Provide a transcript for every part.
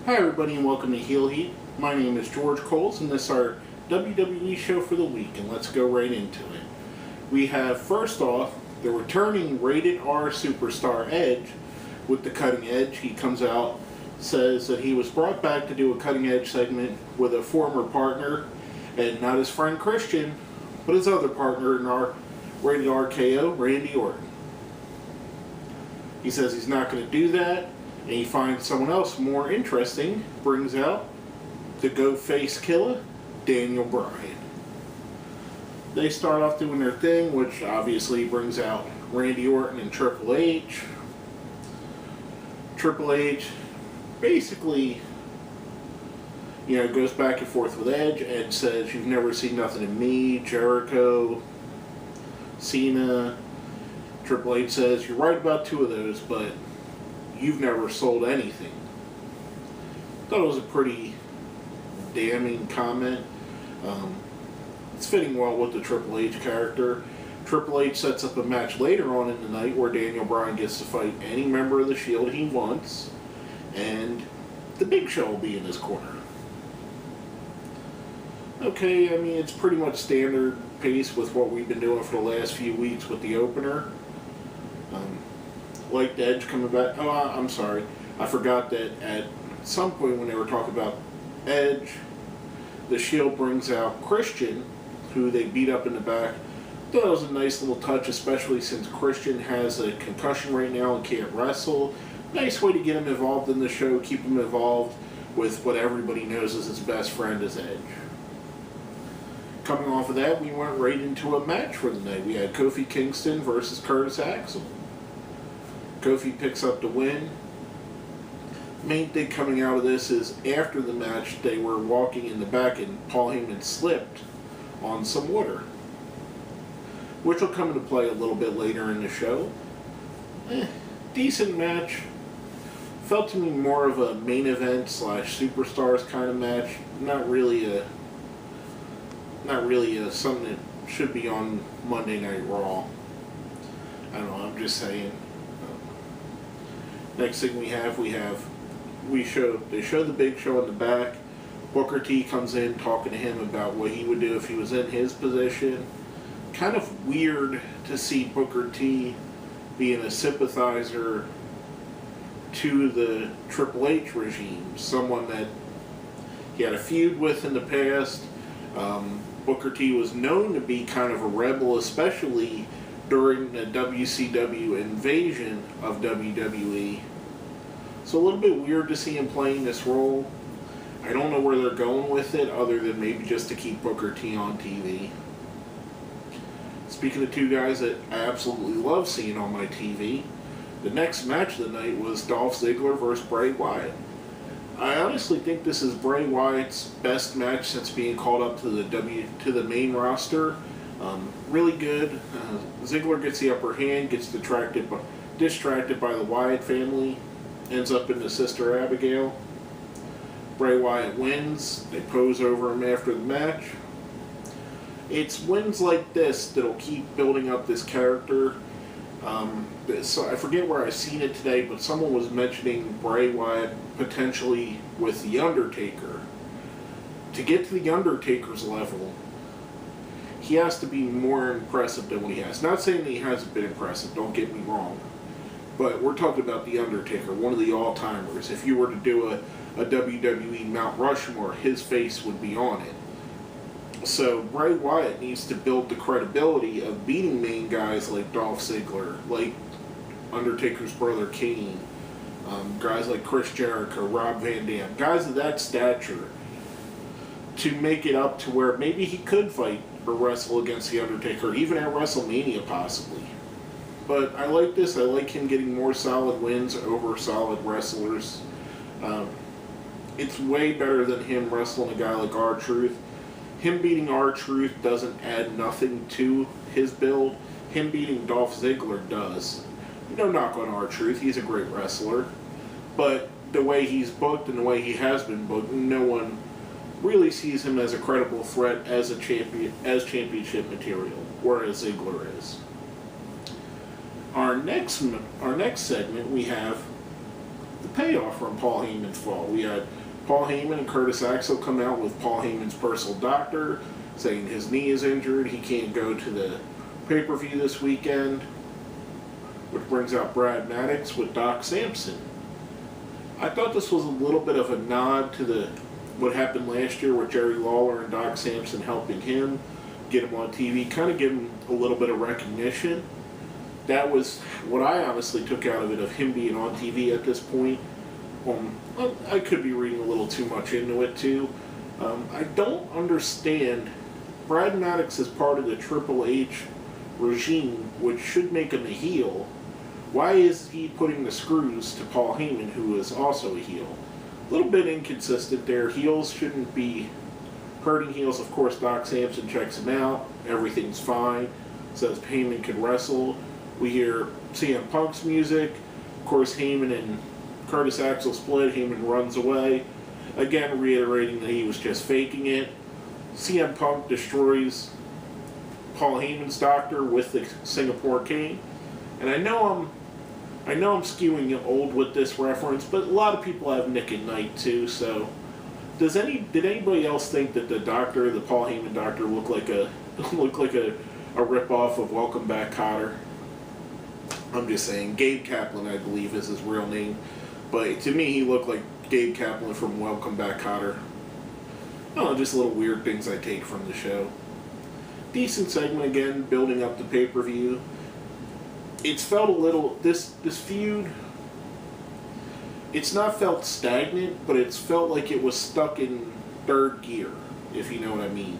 Hi everybody and welcome to Heel Heat. My name is George Coles and this is our WWE show for the week, and let's go right into it. We have first off the returning rated R superstar Edge with the Cutting Edge. He comes out, says that he was brought back to do a Cutting Edge segment with a former partner, and not his friend Christian, but his other partner in our rated RKO, Randy Orton. He says he's not going to do that, and he finds someone else more interesting, brings out the Goat Face Killer, Daniel Bryan. They start off doing their thing, which obviously brings out Randy Orton and Triple H. Triple H basically, goes back and forth with Edge. Edge says, "You've never seen nothing in me." Jericho, Cena. Triple H says, "You're right about two of those, but you've never sold anything." Thought it was a pretty damning comment. It's fitting well with the Triple H character. Triple H sets up a match later on in the night where Daniel Bryan gets to fight any member of the Shield he wants, and the Big Show will be in his corner. Okay, I mean, it's pretty much standard pace with what we've been doing for the last few weeks with the opener. Like Edge coming back. Oh, I'm sorry. I forgot that at some point when they were talking about Edge, the Shield brings out Christian, who they beat up in the back. Thought it was a nice little touch, especially since Christian has a concussion right now and can't wrestle. Nice way to get him involved in the show, keep him involved with what everybody knows is his best friend is Edge. Coming off of that, we went right into a match for the night. We had Kofi Kingston versus Curtis Axel. Kofi picks up the win. Main thing coming out of this is after the match, they were walking in the back and Paul Heyman slipped on some water, which will come into play a little bit later in the show. Decent match. Felt to me more of a main event / superstars kind of match. Not really a something that should be on Monday Night Raw. I don't know, I'm just saying. Next thing they show the Big Show in the back. Booker T comes in talking to him about what he would do if he was in his position. Kind of weird to see Booker T being a sympathizer to the Triple H regime, someone that he had a feud with in the past. Booker T was known to be kind of a rebel, especially during the WCW invasion of WWE. So a little bit weird to see him playing this role. I don't know where they're going with it, other than maybe just to keep Booker T on TV. Speaking of two guys that I absolutely love seeing on my TV, the next match of the night was Dolph Ziggler versus Bray Wyatt. I honestly think this is Bray Wyatt's best match since being called up to the main roster. Really good. Ziggler gets the upper hand, gets distracted by the Wyatt family, ends up in the Sister Abigail. Bray Wyatt wins. They pose over him after the match. It's wins like this that'll keep building up this character. So I forget where I seen it today, but someone was mentioning Bray Wyatt potentially with The Undertaker. To get to The Undertaker's level, he has to be more impressive than what he has. Not saying that he hasn't been impressive, don't get me wrong. But we're talking about The Undertaker, one of the all-timers. If you were to do a WWE Mount Rushmore, his face would be on it. So Bray Wyatt needs to build the credibility of beating main guys like Dolph Ziggler, like Undertaker's brother Kane, guys like Chris Jericho, Rob Van Dam, guys of that stature, to make it up to where maybe he could fight or wrestle against The Undertaker, even at WrestleMania possibly. But I like this. I like him getting more solid wins over solid wrestlers. It's way better than him wrestling a guy like R-Truth. Him beating R-Truth doesn't add nothing to his build. Him beating Dolph Ziggler does. No knock on R-Truth. He's a great wrestler. But the way he's booked and the way he has been booked, no one really sees him as a credible threat as championship material, whereas Ziggler is. Our next segment, we have the payoff from Paul Heyman's fall. We had Paul Heyman and Curtis Axel come out with Paul Heyman's personal doctor saying his knee is injured, he can't go to the pay-per-view this weekend, which brings out Brad Maddox with Doc Sampson. I thought this was a little bit of a nod to what happened last year with Jerry Lawler and Doc Sampson helping him get him on TV, kind of give him a little bit of recognition. That was what I honestly took out of it, of him being on TV at this point. I could be reading a little too much into it too. I don't understand. Brad Maddox is part of the Triple H regime, which should make him a heel. Why is he putting the screws to Paul Heyman, who is also a heel? A little bit inconsistent there. Heels shouldn't be hurting heels. Of course, Doc Sampson checks him out. Everything's fine. Says Heyman can wrestle. We hear CM Punk's music. Of course, Heyman and Curtis Axel split. Heyman runs away. Again, reiterating that he was just faking it. CM Punk destroys Paul Heyman's doctor with the Singapore cane. And I know I'm skewing old with this reference, but a lot of people have Nick at Night too. So, did anybody else think that the doctor, the Paul Heyman doctor, looked like a ripoff of Welcome Back, Kotter? I'm just saying. Gabe Kaplan, I believe, is his real name, but to me, he looked like Gabe Kaplan from Welcome Back, Kotter. Oh, just little weird things I take from the show. Decent segment again, building up the pay-per-view. It's felt a little, this feud, it's not felt stagnant, but it's felt like it was stuck in third gear, if you know what I mean.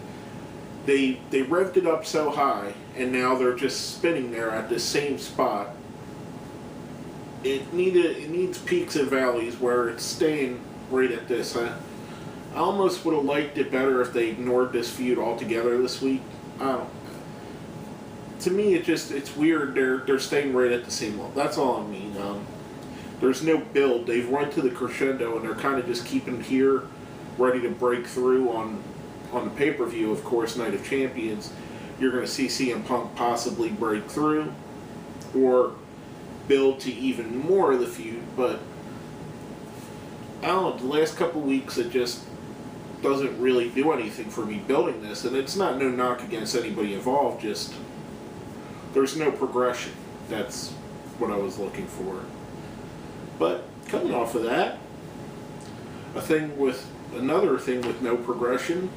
They revved it up so high, and now they're just spinning there at the same spot. It needs peaks and valleys where it's staying right at this. I almost would have liked it better if they ignored this feud altogether this week. To me, it's weird. They're staying right at the same level. That's all I mean. There's no build. They've run to the crescendo, and they're kind of just keeping it here, ready to break through on the pay-per-view. Of course, Night of Champions. You're going to see CM Punk possibly break through, or build to even more of the feud. But I don't know. The last couple weeks, it just doesn't really do anything for me building this, and it's not no knock against anybody involved. Just there's no progression. That's what I was looking for. But coming off of that, another thing with no progression,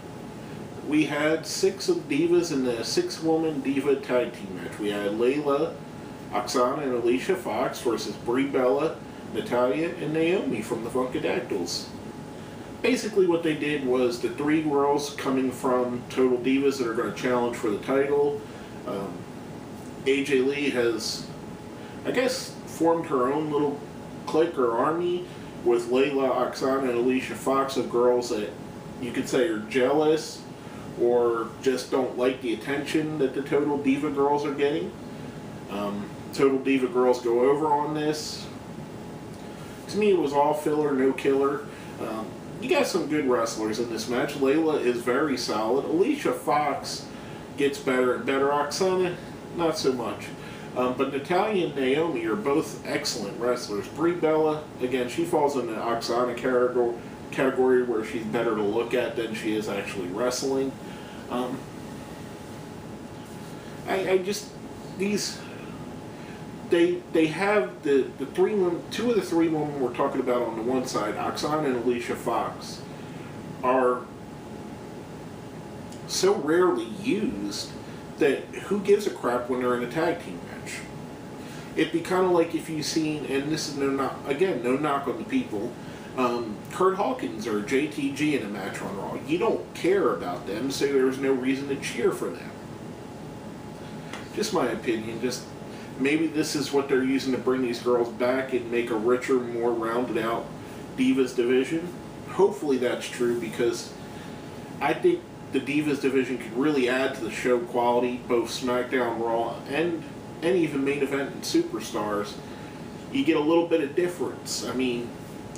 we had 6 of Divas in the 6-woman Diva tag team match. We had Layla, Oksana, and Alicia Fox versus Brie Bella, Natalya, and Naomi from the Funkadactyls. Basically what they did was the 3 girls coming from Total Divas that are going to challenge for the title. AJ Lee has, I guess, formed her own little clique or army with Layla, Oksana, and Alicia Fox of girls that you could say are jealous or just don't like the attention that the Total Diva girls are getting. Total Diva girls go over on this. To me, it was all filler, no killer. You got some good wrestlers in this match. Layla is very solid. Alicia Fox gets better and better. Oksana, not so much. But Natalya and Naomi are both excellent wrestlers. Brie Bella, again, she falls in the Oksana category where she's better to look at than she is actually wrestling. They have the 3 women, 2 of the 3 women we're talking about on the one side, Oksana and Alicia Fox, are so rarely used that who gives a crap when they're in a tag team match? It'd be kind of like if you've seen, and this is no knock on the people, Kurt Hawkins or JTG in a match on Raw. You don't care about them, so there's no reason to cheer for them. Just my opinion. Just maybe this is what they're using to bring these girls back and make a richer, more rounded out Divas division. Hopefully that's true, because I think the Divas division could really add to the show quality, both SmackDown, Raw, and even main event and Superstars. You get a little bit of difference. I mean,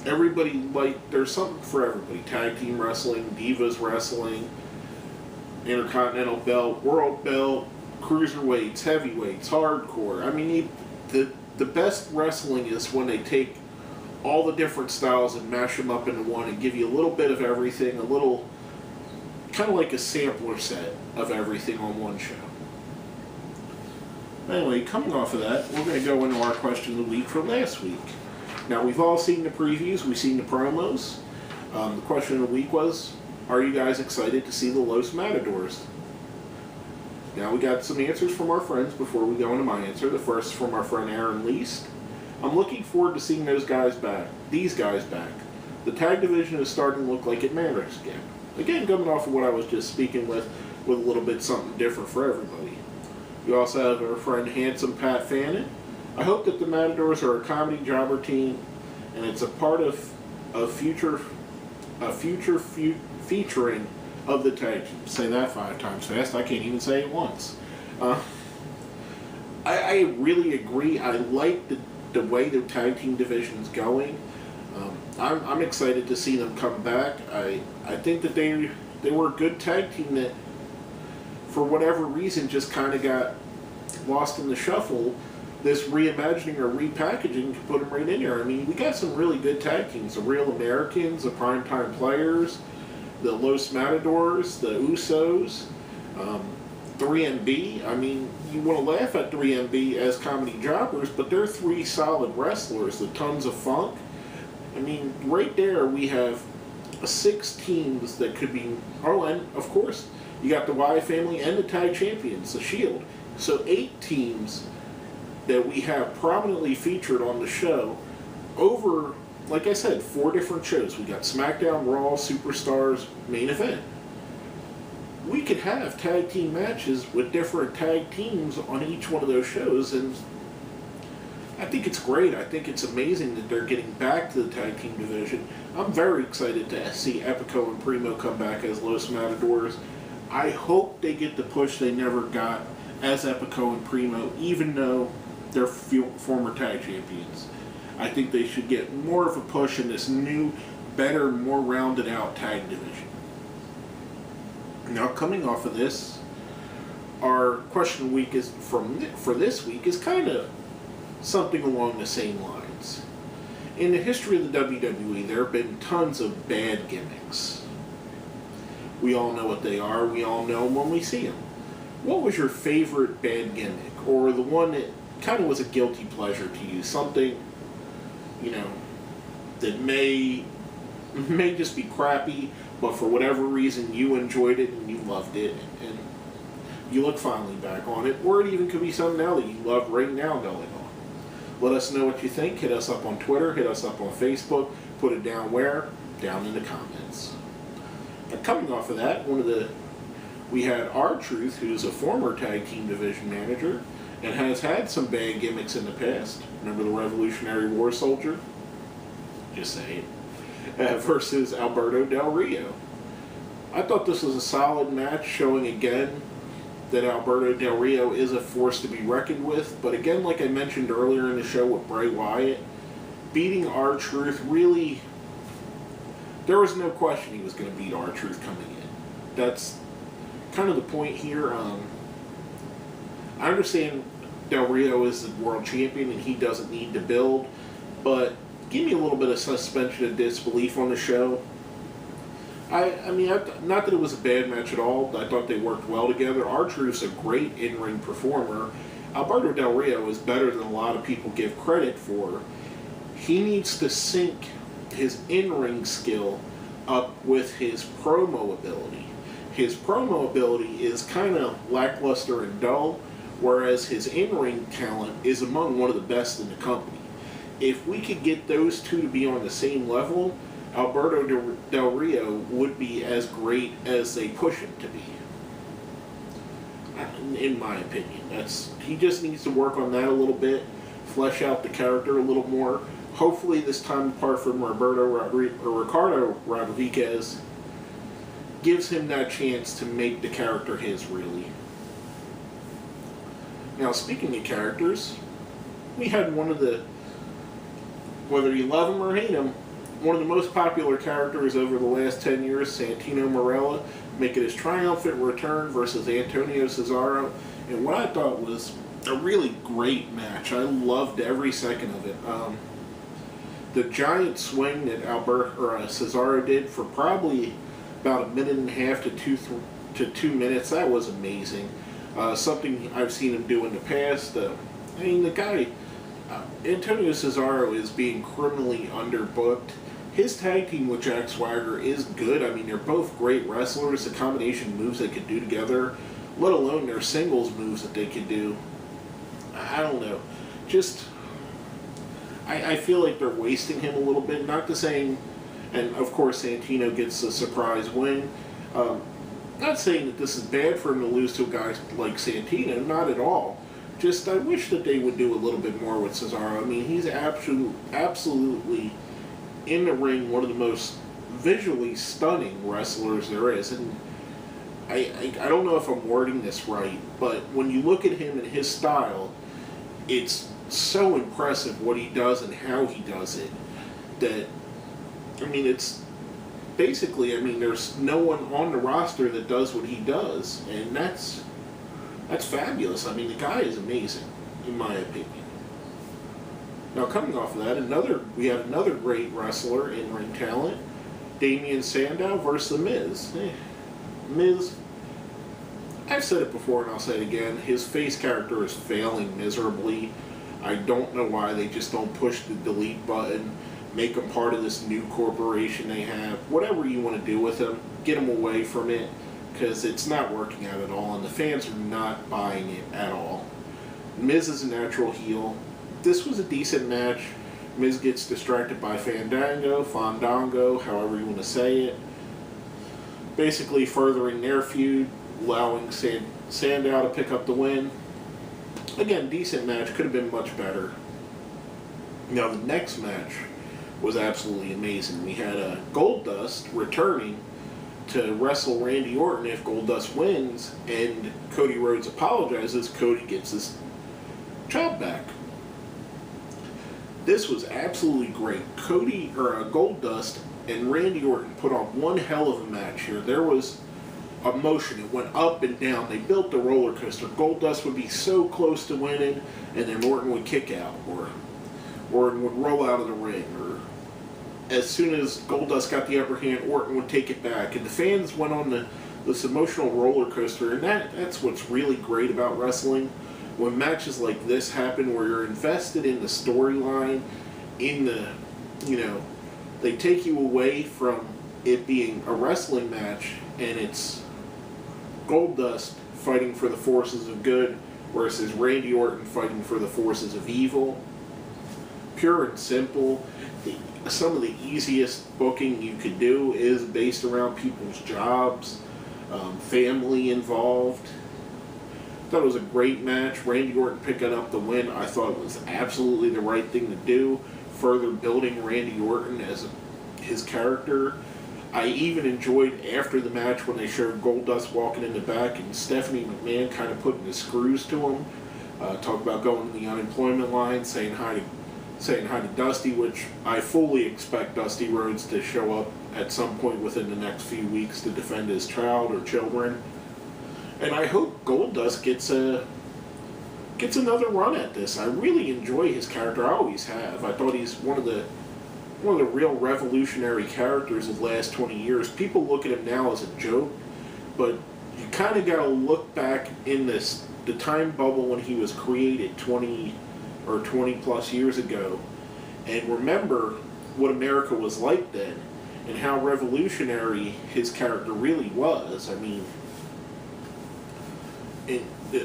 there's something for everybody. Tag team wrestling, Divas wrestling, Intercontinental belt, World belt, cruiserweights, heavyweights, hardcore. I mean, the best wrestling is when they take all the different styles and mash them up into one and give you a little bit of everything, a little, kind of like a sampler set of everything on one show. Anyway, coming off of that, we're going to go into our question of the week from last week. Now, we've all seen the previews, we've seen the promos. The question of the week was, are you guys excited to see the Los Matadors? Now, we got some answers from our friends before we go into my answer. The first from our friend Aaron Least. I'm looking forward to seeing these guys back. The tag division is starting to look like it matters again. Again, coming off of what I was just speaking with a little bit something different for everybody. We also have our friend Handsome Pat Fannin. I hope that the Matadors are a comedy jobber team, and it's a part of a future featuring of the tag team. Say that 5 times fast. I can't even say it once. I really agree. I like the way the tag team division is going. I'm excited to see them come back. I think that they were a good tag team that, for whatever reason, just kind of got lost in the shuffle. This reimagining or repackaging could put them right in there. I mean, we got some really good tag teams. The Real Americans, the Primetime Players, the Los Matadors, the Usos, 3MB. I mean, you want to laugh at 3MB as comedy jobbers, but they're 3 solid wrestlers with tons of funk. I mean, right there we have 6 teams that could be... Oh, and of course, you got the Wyatt family and the tag champions, the Shield. So 8 teams that we have prominently featured on the show over, like I said, 4 different shows. We got SmackDown, Raw, Superstars, Main Event. We could have tag team matches with different tag teams on each one of those shows, and I think it's great. I think it's amazing that they're getting back to the tag team division. I'm very excited to see Epico and Primo come back as Los Matadors. I hope they get the push they never got as Epico and Primo, even though they're former tag champions. I think they should get more of a push in this new, better, more rounded out tag division. Now, coming off of this, our question week is for this week is kind of something along the same lines. In the history of the WWE, there have been tons of bad gimmicks. We all know what they are. We all know them when we see them. What was your favorite bad gimmick, or the one that kind of was a guilty pleasure to you? Something, that may just be crappy, but for whatever reason you enjoyed it and you loved it, and you look fondly back on it. Or it even could be something now that you love right now going on. Let us know what you think. Hit us up on Twitter. Hit us up on Facebook. Put it down where? Down in the comments. And coming off of that, we had R-Truth, who's a former tag team division manager and has had some bad gimmicks in the past. Remember the Revolutionary War Soldier? Just saying. Versus Alberto Del Rio. I thought this was a solid match, showing again that Alberto Del Rio is a force to be reckoned with. But again, like I mentioned earlier in the show with Bray Wyatt, beating R-Truth really... There was no question he was going to beat R-Truth coming in. That's kind of the point here. I understand Del Rio is the world champion and he doesn't need to build, but give me a little bit of suspension of disbelief on the show. I mean, not that it was a bad match at all. I thought they worked well together. R-Truth's a great in-ring performer. Alberto Del Rio is better than a lot of people give credit for. He needs to sync his in-ring skill up with his promo ability. His promo ability is kind of lackluster and dull, whereas his in-ring talent is among one of the best in the company. If we could get those two to be on the same level, Alberto Del Rio would be as great as they push him to be. In my opinion. He just needs to work on that a little bit, flesh out the character a little more. Hopefully this time apart from Ricardo Rodriguez gives him that chance to make the character his, really. Now, speaking of characters, we had one of the, whether you love him or hate him, one of the most popular characters over the last 10 years, Santino Marella, making his triumphant return versus Antonio Cesaro, and what I thought was a really great match. I loved every second of it. the giant swing that Cesaro did for probably about a minute and a half to 2 minutes, that was amazing. Something I've seen him do in the past. I mean, the guy, Antonio Cesaro, is being criminally underbooked. His tag team with Jack Swagger is good. I mean, they're both great wrestlers. The combination of moves they could do together, let alone their singles moves that they could do. I don't know. Just, I feel like they're wasting him a little bit. Not to saying, and of course Santino gets a surprise win. Not saying that this is bad for him to lose to a guy like Santino, not at all. Just, I wish that they would do a little bit more with Cesaro. I mean, he's absolutely in the ring one of the most visually stunning wrestlers there is. And I don't know if I'm wording this right, but when you look at him and his style, it's so impressive what he does and how he does it. That, I mean, it's basically, I mean, there's no one on the roster that does what he does, and that's fabulous. I mean, the guy is amazing, in my opinion. Now, coming off of that, we had another great wrestler in ring talent, Damian Sandow versus The Miz. Miz, I've said it before and I'll say it again, his face character is failing miserably. I don't know why they just don't push the delete button, make him part of this new corporation they have. Whatever you want to do with him, get him away from it, because it's not working out at all, and the fans are not buying it at all. Miz is a natural heel. This was a decent match. Miz gets distracted by Fandango, however you want to say it. Basically furthering their feud, allowing Sandow to pick up the win. Again, decent match, could have been much better. Now the next match was absolutely amazing. We had Goldust returning to wrestle Randy Orton if Goldust wins, and Cody Rhodes apologizes. Cody gets his job back. This was absolutely great. Goldust and Randy Orton put on one hell of a match here. There was emotion. It went up and down. They built the roller coaster. Goldust would be so close to winning, and then Orton would kick out, or Orton would roll out of the ring, or as soon as Goldust got the upper hand, Orton would take it back. And the fans went on this emotional roller coaster, and that's what's really great about wrestling. When matches like this happen, where you're invested in the storyline, they take you away from it being a wrestling match, and it's Goldust fighting for the forces of good versus Randy Orton fighting for the forces of evil. Pure and simple. Some of the easiest booking you could do is based around people's jobs, family involved. I thought it was a great match. Randy Orton picking up the win, I thought it was absolutely the right thing to do, further building Randy Orton as his character. I even enjoyed after the match when they showed Goldust walking in the back and Stephanie McMahon kind of putting the screws to him. Talk about going to the unemployment line, saying hi to Dusty, which I fully expect Dusty Rhodes to show up at some point within the next few weeks to defend his child or children. And I hope Goldust gets another run at this. I really enjoy his character. I always have. I thought he's one of the real revolutionary characters of the last 20 years. People look at him now as a joke, but you kind of got to look back in the time bubble when he was created 20 plus years ago, and remember what America was like then and how revolutionary his character really was. I mean,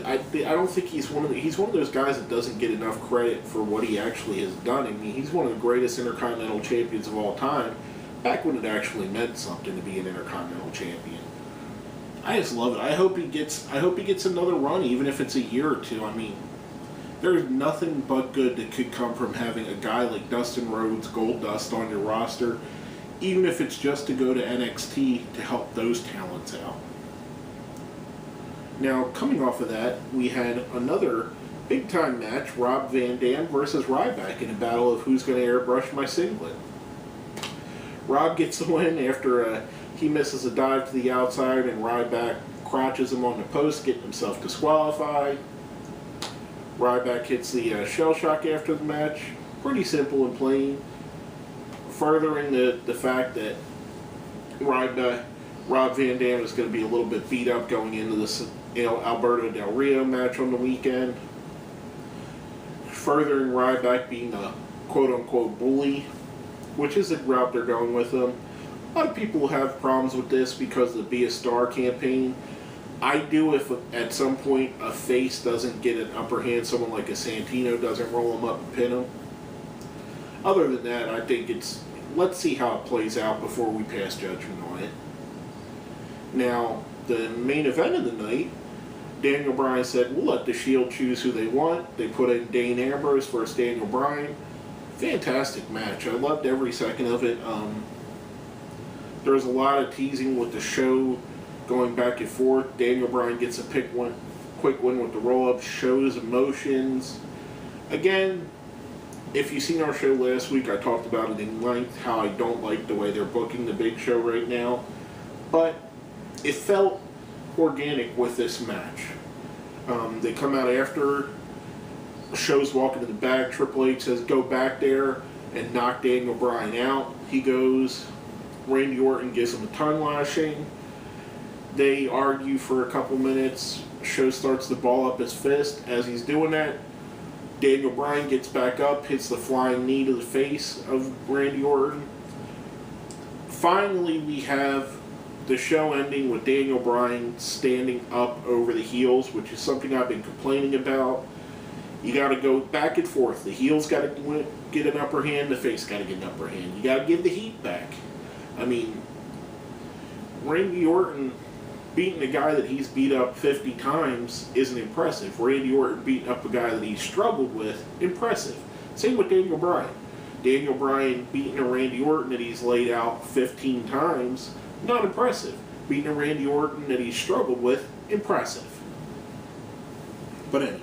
I don't think he's one of those guys that doesn't get enough credit for what he actually has done. I mean, he's one of the greatest Intercontinental Champions of all time, back when it actually meant something to be an Intercontinental Champion. I just love it. I hope he gets another run, even if it's a year or two. I mean, there's nothing but good that could come from having a guy like Dustin Rhodes, Goldust on your roster, even if it's just to go to NXT to help those talents out. Now, coming off of that, we had another big-time match, Rob Van Dam versus Ryback in a battle of who's going to airbrush my singlet. Rob gets the win after he misses a dive to the outside, and Ryback crotches him on the post, getting himself disqualified. Ryback hits the shell shock after the match. Pretty simple and plain. furthering the fact that Rob Van Dam is going to be a little bit beat up going into this Alberto Del Rio match on the weekend. Furthering Ryback being a quote-unquote bully, which is the route they're going with him. A lot of people have problems with this because of the Be a Star campaign. I do if at some point a face doesn't get an upper hand, someone like a Santino doesn't roll him up and pin him. Other than that, I think let's see how it plays out before we pass judgment on it. Now, the main event of the night, Daniel Bryan said, we'll let the Shield choose who they want. They put in Dane Ambrose versus Daniel Bryan. Fantastic match. I loved every second of it. There was a lot of teasing with the show going back and forth. Daniel Bryan gets a quick win with the roll-up, shows emotions. Again, if you've seen our show last week, I talked about it in length, how I don't like the way they're booking the Big Show right now. But it felt organic with this match. They come out after, Show's walking to the back, Triple H says, go back there and knock Daniel Bryan out. He goes, Randy Orton gives him a tongue lashing. They argue for a couple minutes. Show starts to ball up his fist. As he's doing that, Daniel Bryan gets back up, hits the flying knee to the face of Randy Orton. Finally, we have the show ending with Daniel Bryan standing up over the heels, which is something I've been complaining about. You got to go back and forth. The heels got to get an upper hand. The face got to get an upper hand. You got to give the heat back. I mean, Randy Orton beating a guy that he's beat up 50 times isn't impressive. Randy Orton beating up a guy that he's struggled with, impressive. Same with Daniel Bryan. Daniel Bryan beating a Randy Orton that he's laid out 15 times, not impressive. Beating a Randy Orton that he's struggled with, impressive. But anyway,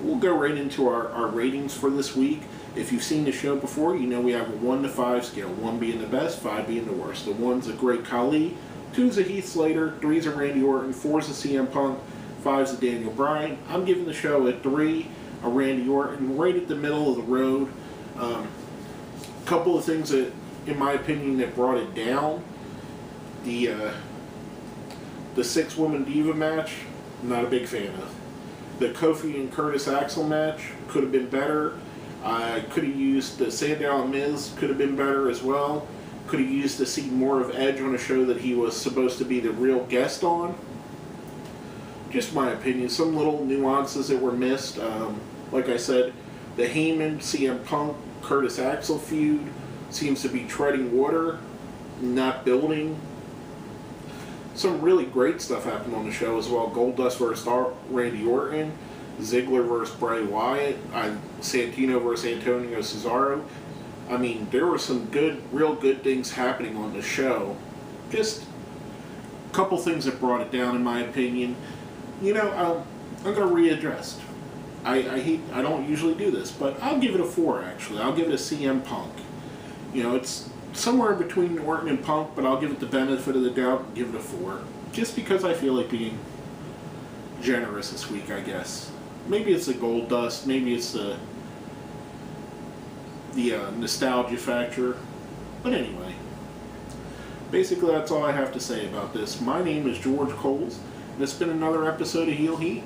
we'll go right into our ratings for this week. If you've seen the show before, you know we have a 1 to 5 scale. 1 being the best, 5 being the worst. The 1's a Great Khali, 2's a Heath Slater, 3's a Randy Orton, 4's a CM Punk, 5's a Daniel Bryan. I'm giving the show a 3, a Randy Orton, right at the middle of the road. A couple of things that, in my opinion, that brought it down. The 6-woman diva match, I'm not a big fan of. The Kofi and Curtis Axel match could have been better. I could have used the Sandow and Miz, could have been better as well. Could have used to see more of Edge on a show that he was supposed to be the real guest on. Just my opinion. Some little nuances that were missed. Like I said, the Heyman, CM Punk, Curtis Axel feud seems to be treading water, not building. Some really great stuff happened on the show as well. Goldust versus Randy Orton, Ziggler versus Bray Wyatt, Santino versus Antonio Cesaro. I mean, there were some real good things happening on the show. Just a couple things that brought it down, in my opinion. You know, I'm going to readjust. I don't usually do this, but I'll give it a 4, actually. I'll give it a CM Punk. You know, it's somewhere between Orton and Punk, but I'll give it the benefit of the doubt and give it a 4. Just because I feel like being generous this week, I guess. Maybe it's the Goldust, maybe it's the nostalgia factor. But anyway, basically that's all I have to say about this. My name is George Coles, and it's been another episode of Heel Heat.